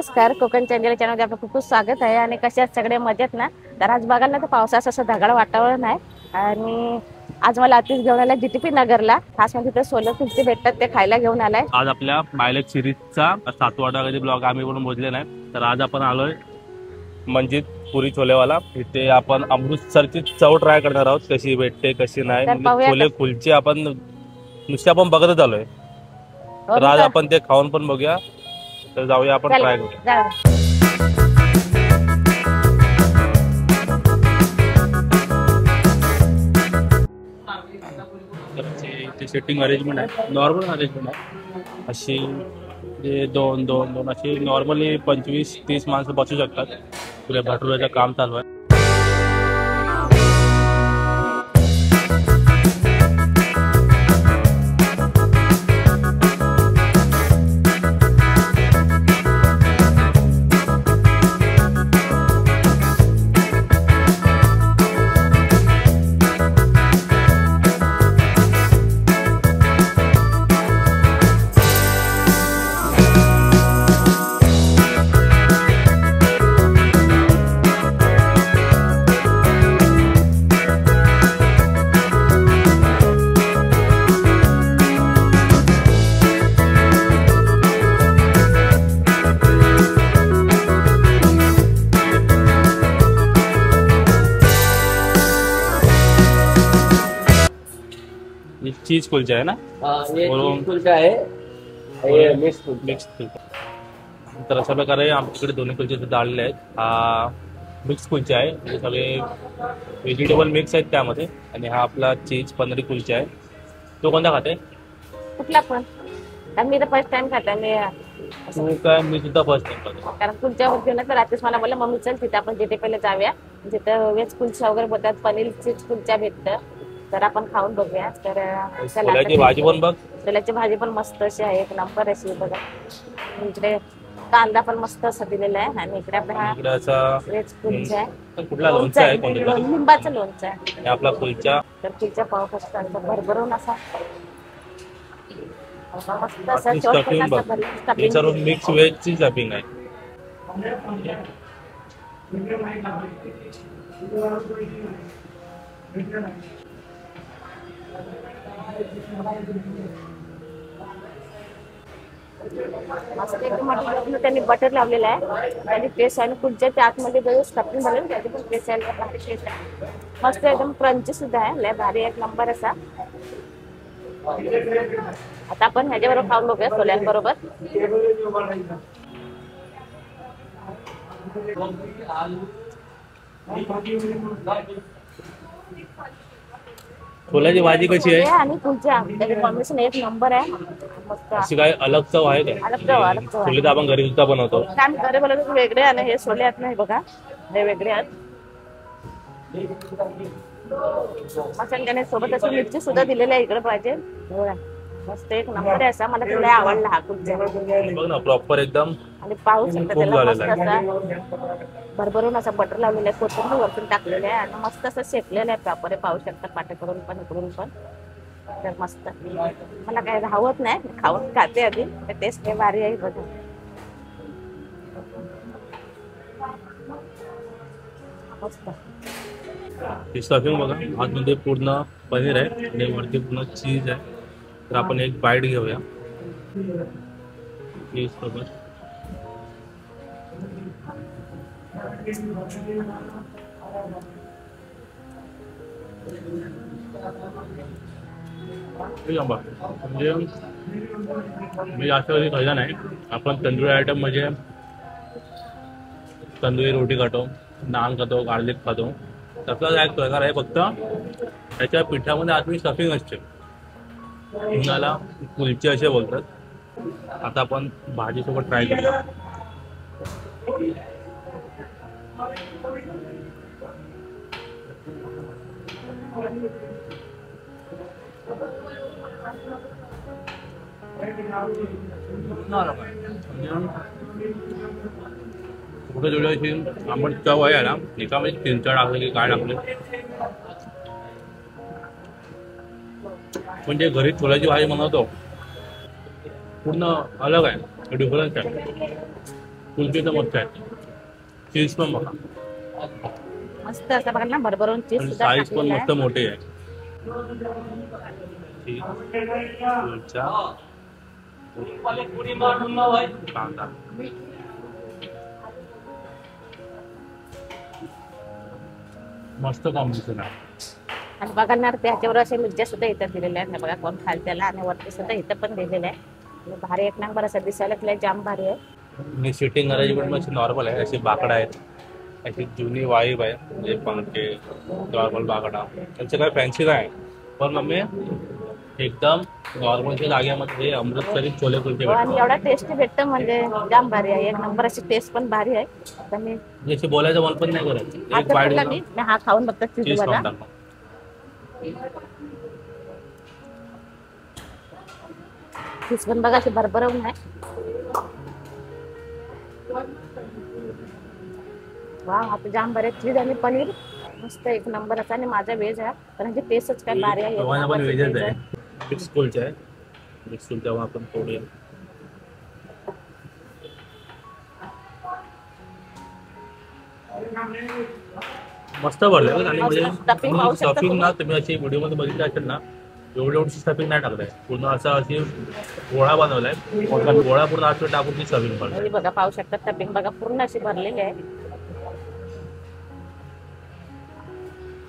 नमस्कार, कोकण चॅनल चॅनलमध्ये आपलं खूप खूप स्वागत आहे. आणि कसे आहेत सगळे मजेत ना? तर आज बघाल ना तर पावसाचं असं ढगाळ वातावरण आहे. आणि आज मला अतिश घेऊन आला जीटीपी नगरला. खास म्हणजे तिथे सोलर कुल्फी भेटतात ते खायला घेऊन आलाय. आज आपल्या मायलेज सिरीजचा 7वा कधी ब्लॉग आम्ही पण मोजले नाही. तर आज आपण आलोय मंजित पुरी छोलेवाला. इथे आपण अमृतसरची चव ट्राय करणार आहोत, कशी भेटते कशी नाही. म्हणजे छोले कुलचे आपण नुसते आपण बघतच आलोय. तर आज आपण ते खाऊन पण बघूया. तर जाऊया आपण ट्राय करूया. इथे सेटिंग अरेंजमेंट आहे, नॉर्मल अरेंजमेंट आहे. अशी दोन दोन दोन अशी नॉर्मली 25-30 माणसं बसू शकतात. पुढे भटुऱ्याचं काम चालू आहे. चीज कुलचा आहे ना? ये चीज कुलचा आहे, हे मिक्स कुलचा. तर अशा प्रकारे आमच्याकडे दोन्ही कुलचे आलेले आहेत. हा मिक्स कुलचा आहे, म्हणजे सगळे व्हेजिटेबल मिक्स आहेत त्यामध्ये. आणि हा आपला चीज पनीर कुलचा आहे. तो कोणता खाते? कुठला पण? मी तर फर्स्ट टाइम खाते. मी सुद्धा फर्स्ट टाइम खातो. कारण कुलच्यावर घेऊन तर रात्रीच मला बोलला मम्मी चल तिथे आपण जिथे पहिले जाऊया, जिथं व्हेज कुलचा वगैरे बोलतात, पनीर चीज कुलचा भेटतं. तर आपण खाऊन बघूया. तर छोल्याची भाजी पण बघ. छोल्याची भाजी पण मस्त अशी आहे, एक नंबर अशी बघा. इकडे कांदा पण मस्त असा दिलेला आहे. आणि इकडे आपला व्हेज कुलचा आहे. कुठला लोणचा आहे? लिंबाचं लोणचं आहे आपला कुलचा. तर कुलचा पाव कसा भरभरून असा मस्त असा मिक्स व्हेज ची स्टफिंग आहे. मस्त एकदम त्यांनी बटर लावलेला आहे. त्यांनी टेस्ट आहे. कुलच्या आतमध्ये जो स्टफिंग बनवलं त्याची पण टेस्ट आहे. मस्त एकदम क्रंची सुद्धा आहे. लय भारी एक नंबर असा. आता आपण ह्याच्याबरोबर खाऊन बघूया छोल्यांबरोबर. छोल्याची भाजी कशी आहे? आणि कुलचा त्याचे कॉम्बिनेशन एक नंबर आहे. मस्त अशी काय अलग चव आहे का? अलग चव. छोले तर आपण घरी सुद्धा बनवतो. आम्ही घरी बनवतो वेगळे. आणि हे छोले आहेत नाही बघा, हे वेगळे आहेत. त्याने सोबत अशी मिरची सुद्धा दिलेली आहे इकडे पाहिजे. मस्त एक नंबर आहे असा. मला तुला आवडला हा कुलचा बघ ना, प्रॉपर एकदम. आणि पाहू शकता त्याला मस्त असा भरभरून असा बटर लावलेला आहे, कोथिंबीर वरतून टाकलेलं आहे. आणि मस्त असं शेकलेलं आहे प्रॉपर. पाहू शकता पाटे करून पण इकडून पण. तर मस्त मला काही राहत नाही, खाऊन खाते आधी. टेस्ट काही भारी आहे बघा. मस्त स्टफिंग बघा. आतमध्ये पूर्ण पनीर आहे आणि वरती पूर्ण चीज आहे. तर आपण एक बाईट घेऊया चीज सोबत. म्हणजे मी जास्त कधी खाल्ला नाही. आपण तंदुरी आयटम म्हणजे तंदुरी रोटी खातो, नान खातो, गार्लिक खातो. तसला एक प्रकार आहे. फक्त त्याच्या पिठामध्ये आतमध्ये स्टफिंग असते. हिंगाला कुलचे असे बोलतात. आता आपण भाजीसोबत ट्राय करूया. कुठे जोडायची आंबट चव आहे याला. एकामध्ये 3-4 टाकले की काय टाकले. म्हणजे घरी छोल्याची भाजी बनवतो पूर्ण अलग आहे, डिफरन्स आहे. कुल्फी तर मस्त आहे. चीज पण बघा मस्त असं बघा ना, भरभरून चीज आणि सुद्धा साईज पण टाकलेलं मस्त आहे. मोठी आहे. चीज, कुलचा, कांदा. मस्त कॉम्बिनेशन आहे. आणि बघा ना त्याच्यावर असे मिरच्या सुद्धा इथं दिलेल्या आहेत ना बघा, कोण खाल त्याला. आणि वरती सुद्धा इथं पण दिलेलं आहे. आणि भारी एक नंबर असं दिसायला तिला जाम भारी आहे. आणि सिटिंग अरेंजमेंट अशी नॉर्मल आहे, अशी बाकडा आहेत, अशी जुनी वाईब आहे, म्हणजे पंखे नॉर्मल बाकडा, त्यांचं काय फॅन्सी नाही. पण मम्मी एकदम नॉर्मलच्या जाग्यामध्ये अमृतसरी छोले कुलचे हो, आणि भेटतात. एवढा टेस्टी भेटतं म्हणजे जाम भारी आहे. एक नंबर अशी टेस्ट पण भारी आहे. आता मी जशी बोलायचं मन पण नाही करायचं, एक आता बाईट तुला घेऊन मी हा खाऊन बघतो चीज चीजवाला. खाऊन टाकणार. चीज पण बघा अशी भरभरवून आहे. वा, आता जाम बरे चीज आणि पनीर मस्त एक नंबर असा. आणि माझा व्हेज आहे, पण ह्याची टेस्टच काय भारी आहे. एक दोघांना पण नंबरची वेजच taste आहे. आहे. मिक्स कुलचा आहे. मिक्स कुलचा आपण थोडी मस्त भरले आणि म्हणजे Stuffing पाहू शकता स्टफिंग ना तुम्ही. तुम्ही अशी व्हिडिओ मध्ये बघितलं असेल ना, एवढी स्टफिंग नाही टाकलाय, पूर्ण असा अशी गोळा बनवलाय. गोळा पूर्ण आतमध्ये टाकून ती स्टफिंग बनवली. हे बघा पाहू शकता, टपिंग बघा पूर्ण अशी भरलेली आहे.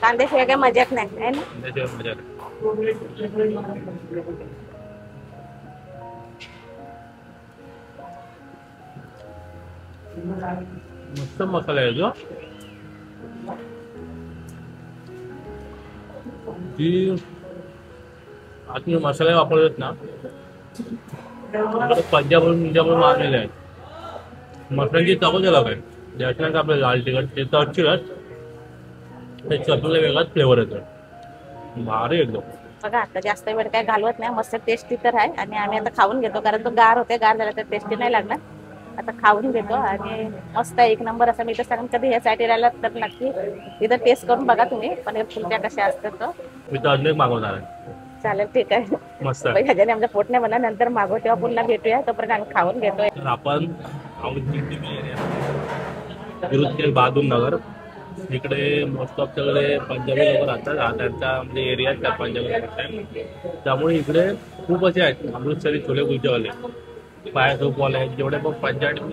कांद्याशिवाय काय मजाच नाही आहे ना. त्याच्यावर मजा आली. मस्त मसाला आहे जो. ती आतून मसाले वापरतात ना, पंजाबवरून इंडियावरून मारलेले आहेत. मसाल्याची चवच अलग आहे. ज्याच्यानंतर आपलं लाल तिखट ते तर अच्छीच, ते चटणीला वेगळाच फ्लेवर येतो. भारी एकदम. बघा आता जास्त वेळ काय घालवत नाही, मस्त टेस्टी तर आहे. आणि आम्ही आता खाऊन घेतो, कारण तो गार होते, गार झाला तर टेस्टी नाही लागणार. आता खाऊन घेतो आणि मस्त एक नंबर असं. मी तर सांगेन कधी ह्या साईड राहिला तर नक्की इथं टेस्ट करून बघा तुम्ही, पनीर कुलच्या कशा असतात तो. मी तर अजून एक मागवणार आहे. चालेल, ठीक आहे. मस्त आहे. ह्याच्याने आमचं पोट नाही म्हणा, नंतर मागवू तेव्हा पुन्हा भेटूया. तोपर्यंत आम्ही खाऊन घेतोय. तर आपण गुरुतेल बहादूर नगर इकडे मोस्ट ऑफ सगळे पंजाबी लोक राहतात. हा त्यांचा म्हणजे एरिया त्या पंजाबी लोकांचा, त्यामुळे इकडे खूप असे आहेत अमृतसरी छोले कुलचेवाले, पाय सूपवाले आहेत. जेवढे पण पंजाबी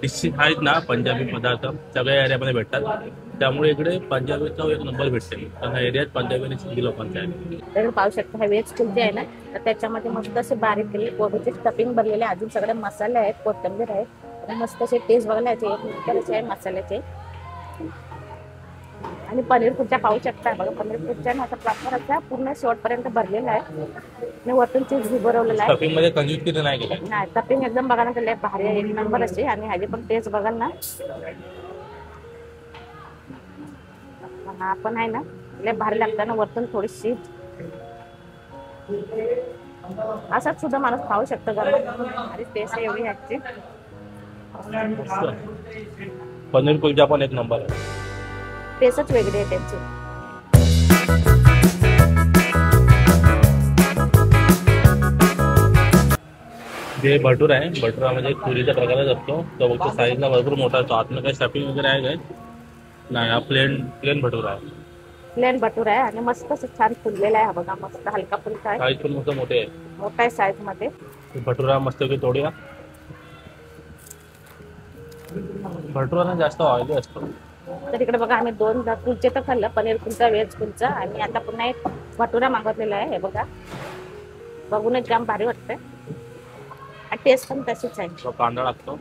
डिशेस आहेत ना, पंजाबी पदार्थ सगळ्या एरियामध्ये भेटतात. त्यामुळे इकडे पंजाबीचा एक नंबर भेटते, कारण हा एरियात पंजाबी आणि सिंधी लोकांचा आहे. तर पाहू शकता हा व्हेज कुलचे आहे ना, तर त्याच्यामध्ये मस्त असे बारीक केले कोबीचे स्टफिंग भरलेले, अजून सगळे मसाले आहेत, कोथिंबीर आहे. आणि मस्त असे टेस्ट बघायला याचे एक नंबर असे आहे मसाल्याचे. आणि पनीर कुलचा पाहू शकता बघा, पनीर कुलचा ना असा प्रॉपर असा पूर्ण शेवटपर्यंत भरलेला आहे. आणि वरतून चीज भी भरवलेला आहे. स्टफिंग मध्ये कंजूस किती नाही केलं. नाही, स्टफिंग एकदम बघा ना त्याला भारी आहे, एक नंबर असे. आणि ह्याची पण टेस्ट बघाल ना, हा पण आहे ना लय भारी लागतं ना. वरतून थोडीशी असाच सुद्धा माणूस खाऊ शकतो गरम. आणि टेस्ट आहे एवढी ह्याची. पनीर कुलचा पण एक नंबर आहे. टेस्टच वेगळी आहे त्यांची. जे भटूर आहे, भटुरा म्हणजे पुरीच्या प्रकारच असतो तो, फक्त साईजला भरपूर मोठा असतो. आतमध्ये काही स्टफिंग वगैरे आहे काय नाही, हा प्लेन भटुरा आहे. प्लेन भटूर आहे आणि मस्त असं छान फुललेला आहे. हा बघा मस्त हलका फुलका आहे, साईज पण मस्त मोठे आहे. मोठा आहे साईज मध्ये. भटुरा मस्त की तोडूया. भटुरा जास्त ऑइली असतो. तर इकडे बघा आम्ही दोन कुलचे तर खाल्लं, पनीर कुलचा, व्हेज कुलचा. आणि आता पुन्हा एक भटुरा मागवलेला आहे. हे बघा बघूनच जाम भारी वाटतंय. टेस्ट पण तशीच आहे. तो कांदा लागतो.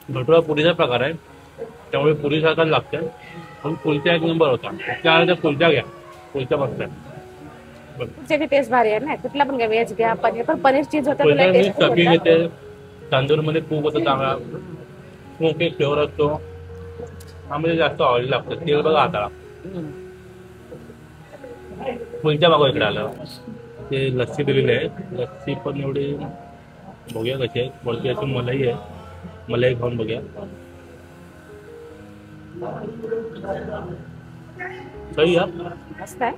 भटुरा पुरीचा प्रकार आहे, त्यामुळे पुरीसारखाच लागते. पण कुलचा एक नंबर होता. त्यानंतर कुलचा घ्या, कुलचा मस्त आहे. कुलच्याची टेस्ट भारी आहे ना, कुठला पण घ्या, व्हेज घ्या, पनीर. पण पनीर चीज होतं तुला कुलच्यामध्ये टेस्ट स्टफिंग येते, तांदूळ मध्ये खूप होतं चांगला, खूप एक फ्लेवर असतो. हा म्हणजे जास्त ऑइल लागतं. तेल बघा हाताला. कुलच्या मागं इकडे आलं ते लस्सी दिलेली आहे. लस्सी पण एवढी बघूया कशी आहे. वरती अशी मलाई आहे, मलाई खाऊन बघूया. सही यार. मस्त आहे.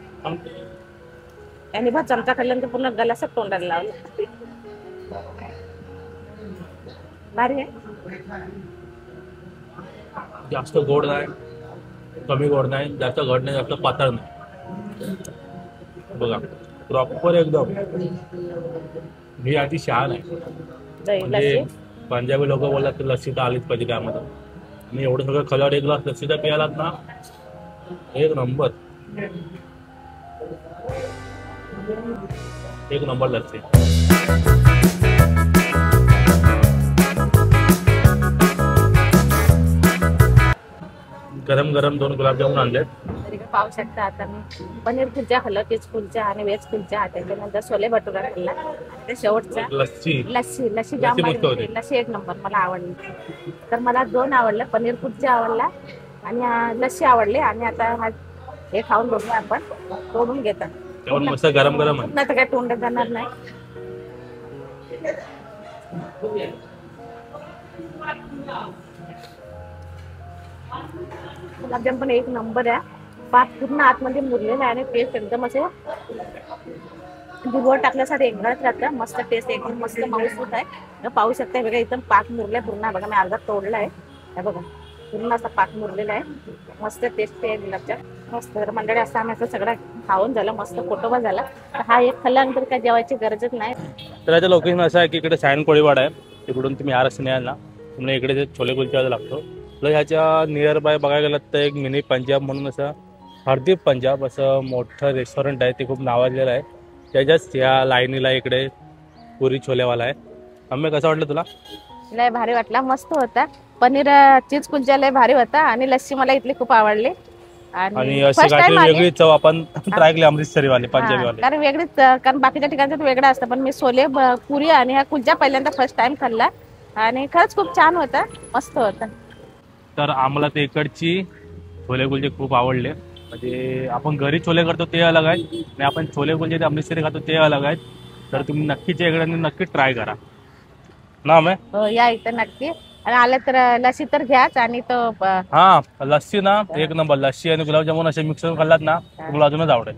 आणि भात चमचा खाल्ल्यानंतर पूर्ण गलासच तोंडाला लावलं. भारी आहे. जास्त गोड नाही, कमी गोड नाही, जास्त घट नाही, जास्त पातळ नाही. बघा प्रॉपर एकदम. ही आधी शहाण आहे. दही म्हणजे लस्सी पंजाबी लोक बोलतात की लस्सी तर आलीच पाहिजे त्यामध्ये. मी एवढं सगळं खाल्ल्यावर एक ग्लास लस्सी तर प्यायलात ना, एक नंबर. एक नंबर लस्सी. गरम गरम 2 गुलाबजामुन आणले. तरी पाहू शकता. आता मी पनीर कुलचा खाल्लं, चीज कुलचा आणि व्हेज कुलचा, त्याच्यानंतर छोले भटुरा खाल्ला. ते शेवटचा लस्सी लस्सी लस्सी जाम लस्सी मस्त भारी होती. होती. लस्सी एक नंबर मला आवडली. तर मला 2 आवडलं, पनीर कुलचा आवडला आणि लस्सी आवडली. आणि आता हे खाऊन बघूया आपण, तोडून घेतात. तेवढं मस्त गरम गरम आहे. नाही तर काय तोंडात जाणार नाही. गुलाबजाम पण एक नंबर आहे. पाक पूर्ण आतमध्ये मुरलेला आहे आणि टेस्ट एकदम असे गोड टाकल्यासाठी एकदाच राहतं. मस्त टेस्ट, एकदम मस्त मऊसूत आहे. हे पाहू शकता. बघा एकदम पाक मुरलाय पूर्ण. बघा मी अर्धा तोडला आहे. हे बघा पूर्ण असा पाक मुरलेला आहे. मस्त टेस्ट आहे गुलाबजाम. मस्त. तर मंडळी असं आम्ही असं सगळं खाऊन झालं, मस्त पोटोबा झाला. तर हा एक खाल्ल्यानंतर काय जेवायची गरजच नाही. तर याचं लोकेशन असं आहे की इकडे सायन कोळीवाडा आहे. तिकडून तुम्ही या रस्त्याने याल ना, तुम्हाला इकडे जे छोले कुलचा लागतो. तर ह्याच्या नियर बाय बघायला गेलं तर एक मिनी पंजाब म्हणून असं हरदीप पंजाब असं मोठं रेस्टॉरंट आहे. ते खूप नावाजलेलं आहे. त्याच्याच या लाईनीला इकडे पुरी छोलेवाला आहे. आम्ही कसं वाटलं तुला? लय भारी वाटला, मस्त होता. पनीर चीज कुलचा लय भारी होता आणि लस्सी मला इथली खूप आवडली. आणि अशी काहीतरी वेगळी चव आपण ट्राय केली अमृतसरी वाले, पंजाबी वाले. कारण वेगळीच, कारण बाकीच्या ठिकाणचं वेगळं असतं. पण मी छोले पुरी आणि हा कुलचा पहिल्यांदा फर्स्ट टाइम खाल्ला आणि खरंच खूप छान होता, मस्त होता. तर आम्हाला ते इकडची छोले कुलचे खूप आवडले. म्हणजे आपण घरी छोले करतो ते अलग आहे आणि आपण छोले कुलचे ते अमृतसरी खातो ते अलग आहेत. तर तुम्ही नक्कीच इकडे नक्की ट्राय करा ना. मैं या इथं नक्की. आणि आलं तर लस्सी तर घ्याच. आणि तो हा लस्सी ना एक नंबर. लस्सी आणि गुलाबजामुन असे मिक्स करून खाल्लात ना, तुम्हाला अजूनच आवडेल.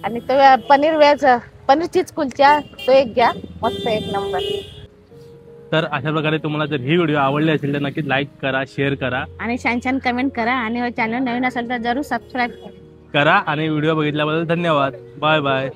आणि तो पनीर चीज कुलचा तो एक घ्या, मस्त एक नंबर. तर अशा प्रकारे तुम्हाला जर ही व्हिडिओ आवडली असेल तर नक्कीच लाईक करा, शेअर करा आणि छान छान कमेंट करा. आणि चॅनल नवीन असेल तर जरूर सबस्क्राईब करा. आणि व्हिडिओ बघितल्याबद्दल धन्यवाद. Bye bye.